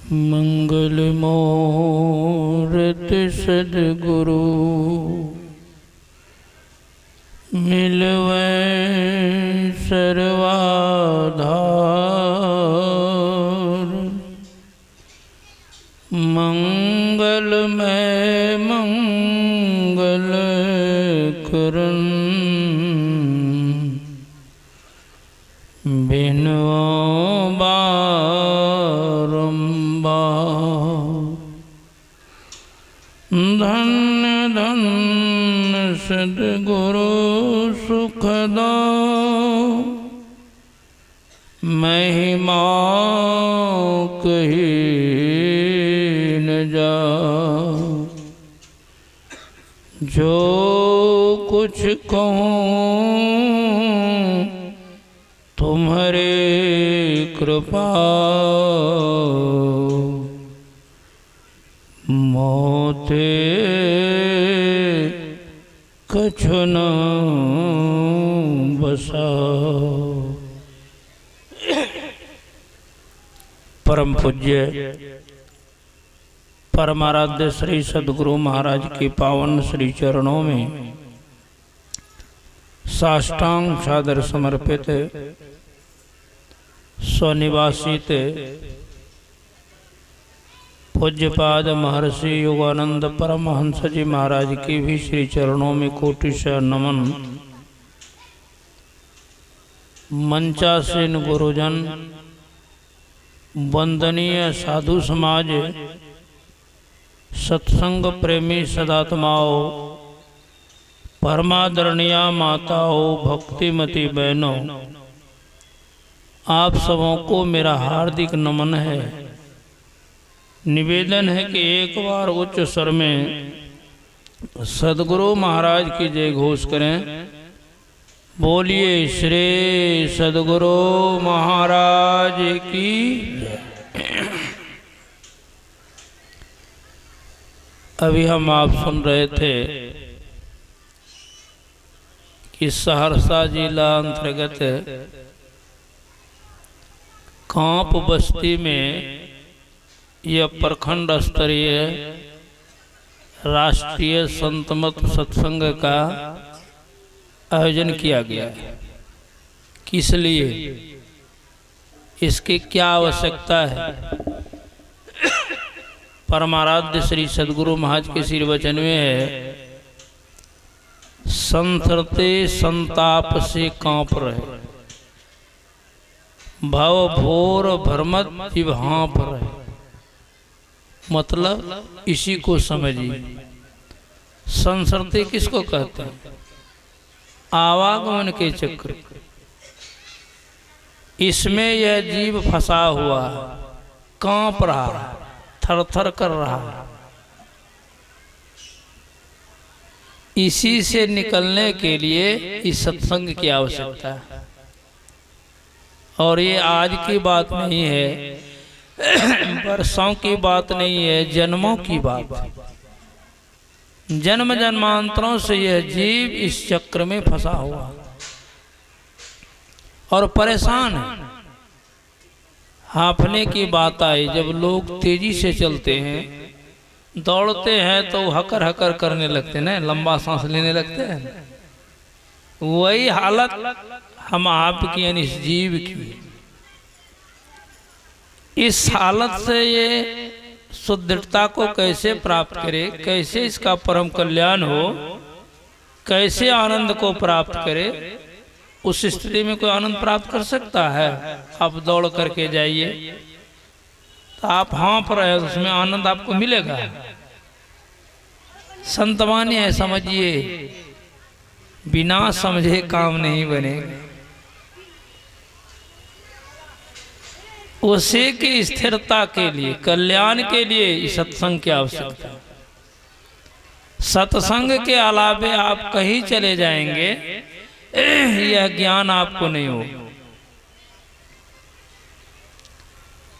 मंगल मूरत सद्गुरु मिलवै सर्वाधार। मंगलमय मंगल करन बिनवा धन्य धन्य सद्गुरु सुखदा महिमा कही न जा। जो कुछ कहूँ तुम्हारे कृपा मोते कछु न बसा। परम पूज्य परमाराध्य श्री सद्गुरु महाराज के पावन श्री चरणों में साष्टांग सादर समर्पित स्वनिवासित पूज्यपाद महर्षि योगानंद परमहंस जी महाराज की भी श्री चरणों में कोटिशः नमन। मंचासीन गुरुजन, वंदनीय साधु समाज, सत्संग प्रेमी सदात्माओं, परमादरणीय माताओं, भक्तिमती बहनों, आप सबों को मेरा हार्दिक नमन है। निवेदन है कि एक बार उच्च स्वर में सद्गुरु महाराज की जय घोष करें। बोलिए श्री सद्गुरु महाराज की जय। अभी हम आप सुन रहे थे कि सहरसा जिला अंतर्गत कांप बस्ती में यह प्रखंड स्तरीय राष्ट्रीय संतमत सत्संग का आयोजन किया गया है। किस लिए, इसकी क्या आवश्यकता है? परमाराध्य श्री सद्गुरु महाराज के श्री वचन में है, संतरते संताप से कांप रहे, भव भोर भ्रमत जीव हाँप रहे। मतलब इसी को समझिए। संसरते किसको कहते हैं? आवागमन के चक्र। इसमें यह जीव फंसा हुआ, कांप रहा, थर थर कर रहा। इसी से निकलने के लिए इस सत्संग की आवश्यकता है। और ये आज की बात नहीं है, वर्षों की बात नहीं है, जन्मों की बात है। जन्म जन्मांतरों से यह जीव इस चक्र में फंसा हुआ और परेशान है। हांफने की बात आई, जब लोग तेजी से चलते हैं, दौड़ते हैं तो हकर हकर करने लगते हैं, लंबा सांस लेने लगते हैं। वही हालत हम आपकी यानी इस जीव की। इस हालत से ये शुद्धता को कैसे प्राप्त करे, कैसे इसका परम कल्याण हो, कैसे आनंद को प्राप्त करे। उस स्थिति में कोई आनंद प्राप्त कर सकता है? आप दौड़ करके जाइए तो आप हाँफ रहे हो, उसमें आनंद आपको मिलेगा? संतवानी है, समझिए, बिना समझे काम नहीं बनेगा। उसी की स्थिरता के लिए, कल्याण के लिए सत्संग की आवश्यकता है। सत्संग के अलावे आप कहीं चले जाएंगे, यह ज्ञान आपको नहीं हो।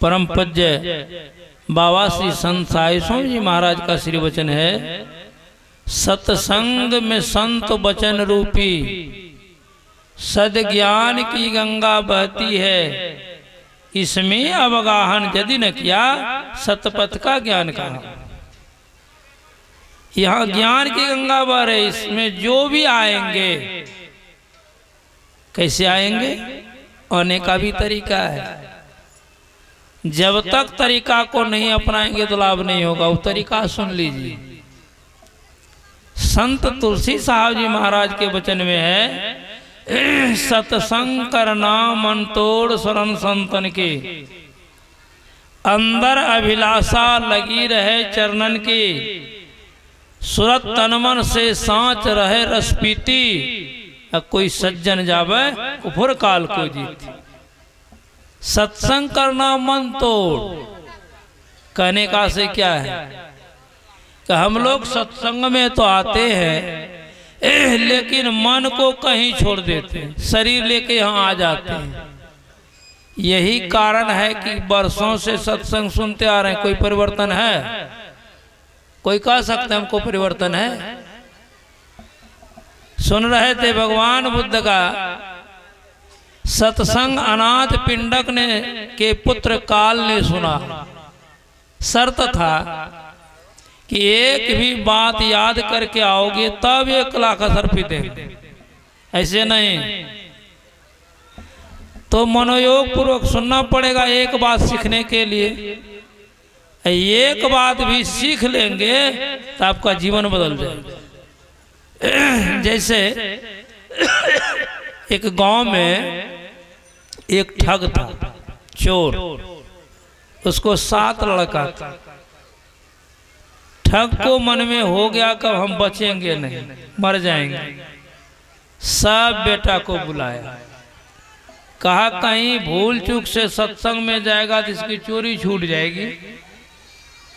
परम पूज्य बाबा श्री संत साई स्वामी जी महाराज का श्री वचन है, सत्संग में संत वचन रूपी सद ज्ञान की गंगा बहती है, इसमें अवगाहन यदि न किया सतपथ का ज्ञान कहा। यहाँ ज्ञान की गंगा बह रही, इसमें जो भी आएंगे कैसे आएंगे, आने का भी तरीका है। जब तक तरीका को नहीं अपनाएंगे तो लाभ नहीं होगा। वो तरीका सुन लीजिए। संत तुलसी साहब जी महाराज के वचन में है, सत्संग करना मन तोड़ शरण संतन के, अंदर अभिलाषा लगी रहे चरणन की, सुरत तन मन से सांच रहे रस पीती, कोई सज्जन जावे कुफर काल को जीती। सत्संग करना मन तोड़ कहने का से क्या है कि हम लोग सत्संग में तो आते हैं लेकिन मन को कहीं छोड़ देते हैं, शरीर लेके यहाँ आ जाते हैं। यही कारण है कि वर्षों से सत्संग सुनते आ रहे हैं। कोई परिवर्तन है? कोई कह सकते हैं हमको परिवर्तन है? सुन रहे थे भगवान बुद्ध का सत्संग अनाथ पिंडक ने के पुत्र काल ने सुना। शर्त था कि एक भी बात याद करके आओगे तब 1 लाख रुपये देंगे, ऐसे नहीं। तो मनोयोग पूर्वक सुनना पड़ेगा एक बात सीखने के लिए। एक बात भी सीख लेंगे तो आपका जीवन बदल जाएगा। जैसे एक गांव में एक ठग था, चोर, उसको 7 लड़का था। ठग को मन में हो गया कि हम बचेंगे नहीं, मर जाएंगे। सब बेटा को बुलाया, कहा कहीं भूल चूक से सत्संग में जाएगा तो इसकी चोरी छूट जाएगी,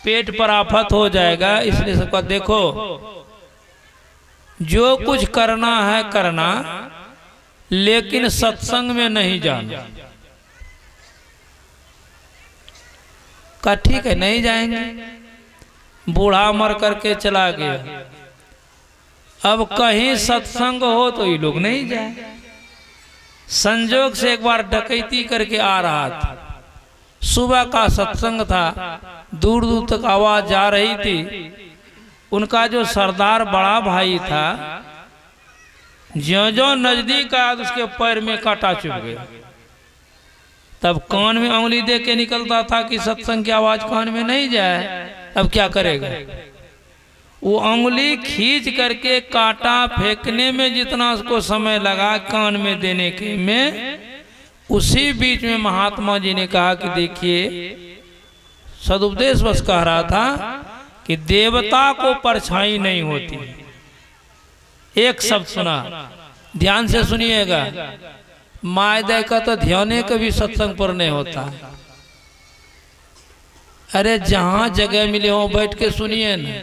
पेट पर आफत हो जाएगा। इसलिए सबका देखो, जो कुछ करना है करना, लेकिन सत्संग में नहीं जाना। कहा ठीक है नहीं जाएंगे। बूढ़ा मर करके चला गया। अब कहीं सत्संग हो तो ये लोग नहीं जाए। संजोग से एक बार डकैती करके आ रहा था। सुबह का सत्संग था, दूर दूर तक आवाज जा रही थी। उनका जो सरदार बड़ा भाई था, ज्यों ज्यों नजदीक आया उसके पैर में कांटा चुभ गया। तब कान में उंगली दे के निकलता था कि सत्संग की आवाज कान में नहीं जाए। अब क्या करेगा? वो उंगली खींच करके कांटा फेंकने में जितना उसको समय लगा कान में देने के में, उसी बीच में महात्मा जी ने कहा कि देखिए, सदुपदेश बस कह रहा था कि देवता को परछाई नहीं होती। एक शब्द सुना, ध्यान से सुनिएगा। मायदे का तो ध्यान कभी सत्संग पर नहीं होता। अरे जहां जगह मिले हो बैठ के सुनिए न।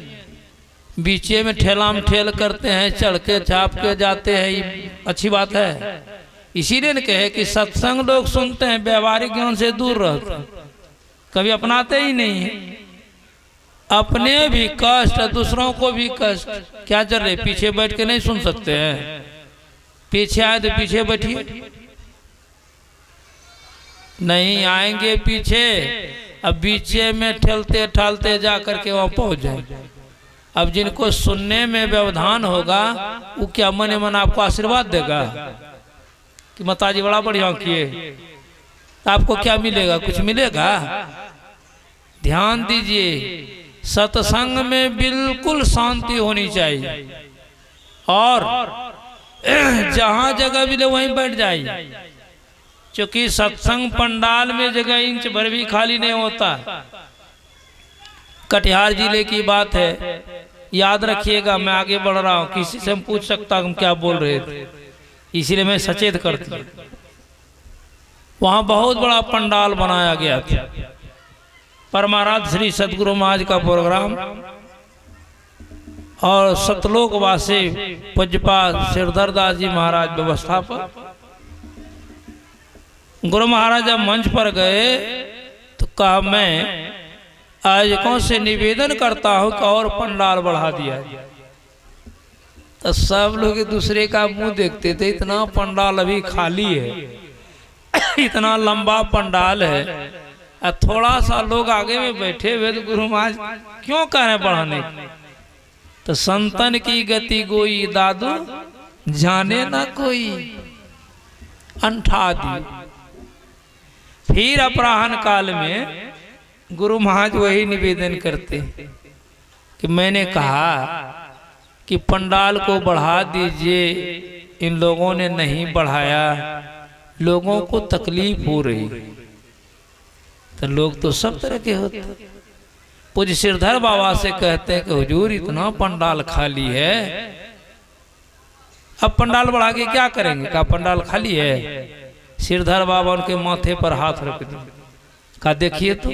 बीचे में ठेलाम ठेल करते हैं, चढ़ के छाप के जाते हैं, ये अच्छी बात है। इसीलिए न कहे कि सत्संग लोग सुनते हैं, व्यवहारिक ज्ञान से दूर रहते हैं, कभी अपनाते ही नहीं है। अपने भी कष्ट, दूसरों को भी कष्ट। क्या चल रहे, पीछे बैठ के नहीं सुन सकते हैं? पीछे आए तो पीछे बैठिए। नहीं आएंगे पीछे, अब बीचे में ठेलते ठालते जा करके वहां पहुंच जाए। अब जिनको सुनने में व्यवधान होगा, वो क्या मने मन आपको आशीर्वाद देगा कि माताजी बड़ा बढ़िया किए, आपको क्या मिलेगा? कुछ मिलेगा? ध्यान दीजिए, सत्संग में बिल्कुल शांति होनी चाहिए और जहां जगह मिले वहीं बैठ जाइए। क्योंकि सत्संग पंडाल में जगह इंच भर भी खाली नहीं होता। कटिहार जिले की बात है, याद रखिएगा। मैं आगे बढ़ रहा हूँ, किसी से हम पूछ सकता हम क्या बोल रहे थे, इसीलिए मैं सचेत करती हूँ। वहां बहुत बड़ा पंडाल बनाया गया था। परमाराध्य श्री सदगुरु महाराज का प्रोग्राम और सतलोक वासी पूज्यपाद श्रीधर दास जी महाराज व्यवस्थापक। गुरु महाराज जब मंच पर गए तो कहा, मैं आयोजकों से निवेदन करता हूं कि और पंडाल बढ़ा दिया। तो सब लोग एक दूसरे का मुंह देखते थे, इतना पंडाल अभी खाली है। इतना लंबा पंडाल है और थोड़ा सा लोग आगे में बैठे हुए, तो गुरु महाराज क्यों कह रहे पढ़ाने? तो संतन की गति गोई दादू जाने ना कोई, अंठा दी। फिर अपराह्न काल में गुरु महाराज वही निवेदन करते कि मैंने कहा कि पंडाल को बढ़ा दीजिए, इन लोगों ने नहीं बढ़ाया, लोगों को तकलीफ हो रही। तो लोग तो सब तरह के होते। पूज्य श्रीधर बाबा से कहते हैं कि हुजूर इतना पंडाल खाली है, अब पंडाल बढ़ा के क्या करेंगे? का पंडाल खाली है? श्रीधर बाबा उनके माथे पर हाथ रख दिए, कहा देखिए तो।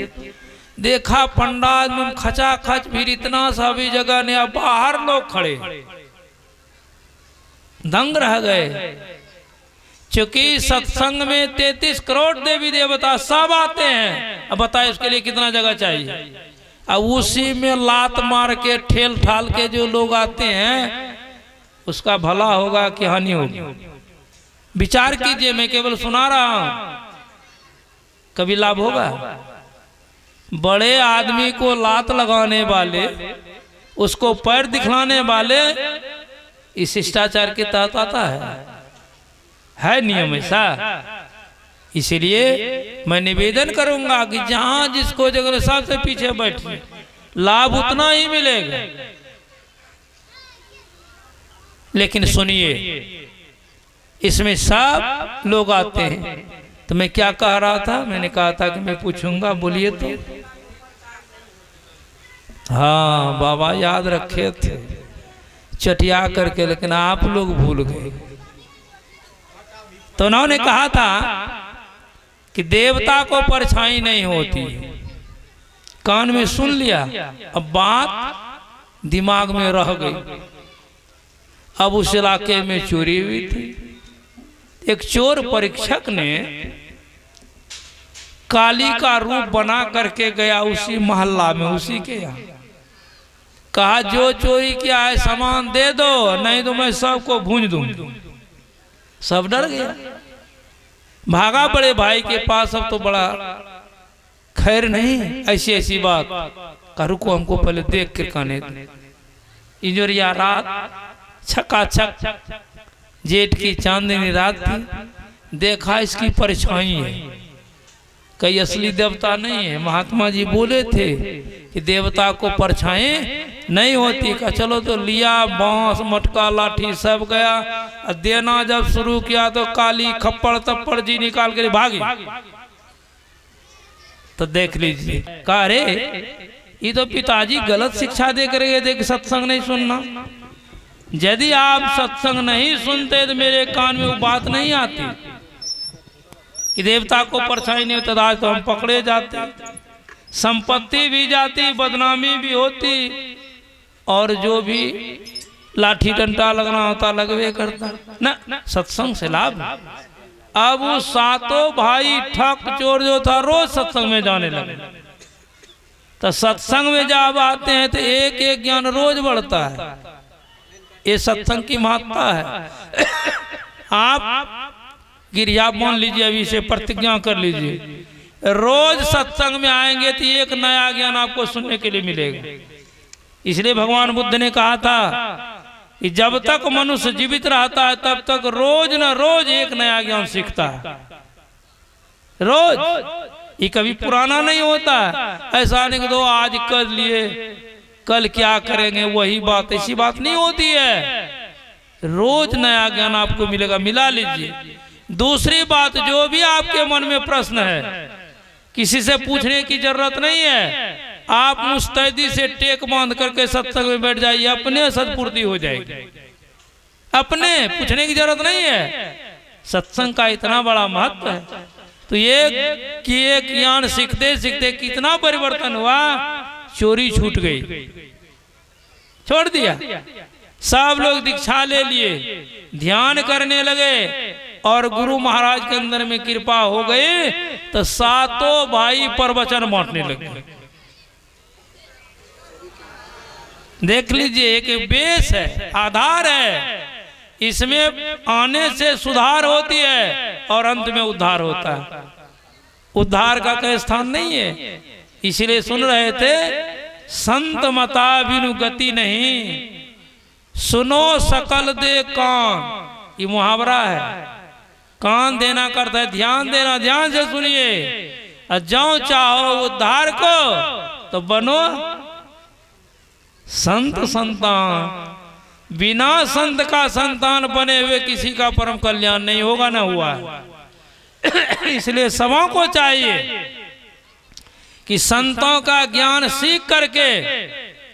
देखा पंडाल में खचा खच, फिर इतना सा भी जगह नहीं, अब बाहर लोग खड़े दंग रह गए। चूंकि सत्संग में 33 करोड़ देवी देवता सब आते हैं, अब बताए उसके लिए कितना जगह चाहिए? अब उसी में लात मार के ठेल ठाल के जो लोग आते हैं, उसका भला होगा कि हानि होगी? विचार कीजिए, मैं केवल सुना रहा हूं, कभी लाभ होगा? बड़े आदमी को लात लगाने वाले, उसको पैर दिखलाने वाले इस शिष्टाचार के तहत आता है नियम ऐसा। इसलिए मैं निवेदन करूंगा कि जहां जिसको जगह सबसे पीछे बैठिए, लाभ उतना ही मिलेगा। लेकिन सुनिए, इसमें सब लोग आते हैं। तो मैं क्या कह रहा था? मैंने कहा था कि मैं पूछूंगा, बोलिए तो। हाँ बाबा याद रखे थे चटिया करके, लेकिन आप लोग भूल गए। तो उन्होंने कहा था कि देवता को परछाई नहीं होती। कान में सुन लिया, अब बात दिमाग में रह गई। अब उस इलाके में चोरी हुई थी। एक चोर परीक्षक ने काली का रूप बना करके गया उसी मोहल्ला में, उसी के यहाँ। कहा जो चोरी किया है सामान दे दो, नहीं तो मैं सबको भूंज दूं। सब डर गया, भागा बड़े भाई के पास। अब तो बड़ा खैर नहीं, ऐसी ऐसी बात का, रुको हमको पहले देख कर कहने दो। इंजोरिया रात छकाछक जेठ की चांदनी रात थी। देखा इसकी परछाई है, कई असली देवता नहीं है। महात्मा जी बोले थे कि देवता को परछाएं नहीं होती। का चलो तो लिया, बांस मटका लाठी सब गया। देना जब शुरू किया तो काली खप्पड़ तप्पड़ जी निकाल कर भागी। तो देख लीजिए, कहा रे ये तो पिताजी गलत शिक्षा दे कर गए थे कि सत्संग नहीं सुनना। यदि आप सत्संग नहीं सुनते तो मेरे कान में वो बात नहीं आती कि देवता को परछाई नहीं होता। आज तो हम पकड़े जाते, संपत्ति भी जाती, बदनामी भी होती, और जो भी लाठी डंडा लगना होता लगवे करता ना। सत्संग से लाभ। अब वो सातों भाई ठक चोर जो था रोज सत्संग में जाने लगे। तो सत्संग में जब आते हैं तो एक एक ज्ञान रोज बढ़ता है। ये सत्संग की महत्ता है। आप गिरिया मान लीजिए, अभी से प्रतिज्ञा कर लीजिए, रोज सत्संग में आएंगे तो एक नया ज्ञान आपको सुनने के लिए मिलेगा। इसलिए भगवान बुद्ध ने कहा था कि जब तक मनुष्य जीवित रहता है तब तक रोज न रोज एक नया ज्ञान सीखता है। रोज, ये कभी पुराना नहीं होता। ऐसा नहीं कि दो आज कर लिए कल क्या करेंगे वही बात, ऐसी बात नहीं होती है। रोज नया ज्ञान आपको मिलेगा, मिला लीजिए। दूसरी बात, जो भी आपके मन में प्रश्न है किसी से पूछने की जरूरत नहीं है। आप मुस्तैदी से टेक बांध करके सत्संग में बैठ जाइए, अपने सदपूर्ति हो जाएगी। अपने पूछने की जरूरत नहीं है। सत्संग का इतना बड़ा महत्व है। तो एक ज्ञान सीखते सीखते कितना परिवर्तन हुआ। चोरी छूट गई, छोड़ दिया। सब लोग दीक्षा ले लिए, ध्यान करने लगे, और गुरु महाराज के अंदर में कृपा हो गई। तो सातों भाई प्रवचन बांटने लगे। देख लीजिए, एक बेस है, आधार है। इसमें आने से सुधार होती है और अंत में उद्धार होता है। उद्धार का कोई स्थान नहीं है। इसलिए सुन रहे थे, संत मता बिनु गति नहीं, सुनो सकल दे कान। ये मुहावरा है। कान देना करता है ध्यान देना, ध्यान से सुनिए। और जो चाहो उद्धार को तो बनो संत संतान। बिना संत का संतान बने हुए किसी का परम कल्याण नहीं होगा, ना हुआ है। इसलिए सबों को चाहिए कि संतों का ज्ञान सीख करके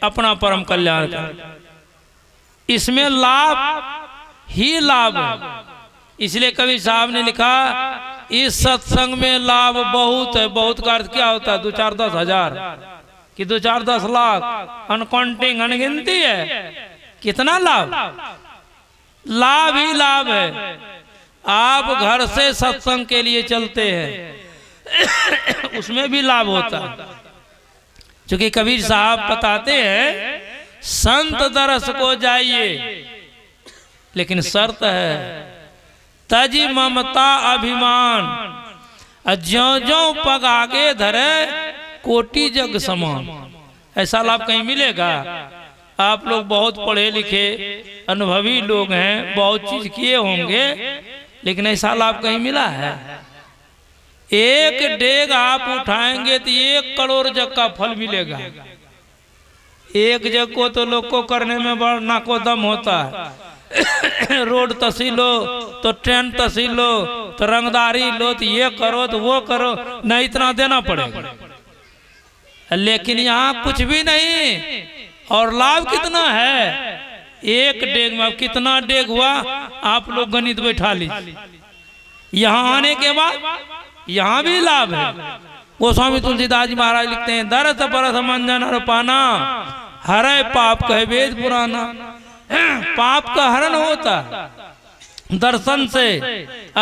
अपना परम कल्याण करें। इसमें लाभ ही लाभ है। इसलिए कवि साहब ने लिखा, इस सत्संग में लाभ बहुत है। बहुत का अर्थ क्या होता है? 2-4-10 हजार कि 2-4-10 लाख, अनकाउंटिंग, अनगिनती है। कितना लाभ? लाभ ही लाभ है। आप घर से सत्संग के लिए चलते हैं उसमें भी लाभ होता है। क्योंकि कबीर साहब बताते हैं, संत दरस को जाइए, लेकिन शर्त है तजी ममता अभिमान। ज्यों ज्यों पग आगे धरे कोटि जग समान। ऐसा लाभ कहीं मिलेगा? आप लोग बहुत पढ़े लिखे अनुभवी लोग हैं, बहुत चीज किए होंगे, लेकिन ऐसा लाभ कहीं मिला है? एक डेग आप उठाएंगे तो 1 करोड़ जग का फल मिलेगा। एक जग को तो लोग को करने में बड़ा नाको दम होता है। रोड तहसीलो तो ट्रेन तहसीलो तो रंगदारी लो तो ये करो तो वो करो, न इतना देना पड़ेगा। लेकिन यहाँ कुछ भी नहीं और लाभ कितना है? एक डेग में कितना डेग हुआ आप लोग गणित बैठा लीजिए। यहाँ आने के बाद यहाँ भी लाभ है। गोस्वामी तुलसीदास जी महाराज लिखते हैं, दरस परस मंजन हर पाना, हरे पाप कहे वेद पुराना। पाप का हरण होता दर्शन से,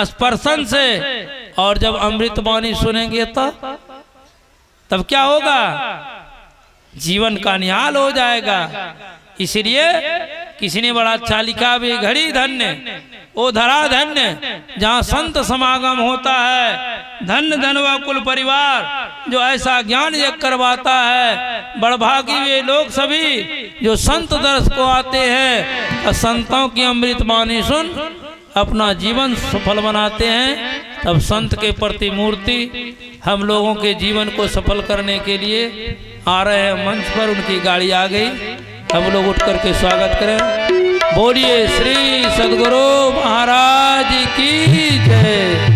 स्पर्शन से। और जब अमृत वाणी सुनेंगे तब क्या होगा? जीवन का निहाल हो जाएगा। इसलिए किसी ने बड़ा अच्छा लिखा भी, घड़ी धन्य ओ धरा धन्य जहाँ संत समागम होता है। धन्य धन व कुल परिवार जो ऐसा ज्ञान यज्ञ करवाता है। बड़भागी वे लोग सभी जो संत दर्श को आते हैं और संतों की अमृत वाणी सुन अपना जीवन सफल बनाते हैं। तब संत के प्रति मूर्ति हम लोगों के जीवन को सफल करने के लिए आ रहे हैं। मंच पर उनकी गाड़ी आ गई, हम लोग उठ करके स्वागत करें। बोलिए श्री सद्गुरु महाराज की जय।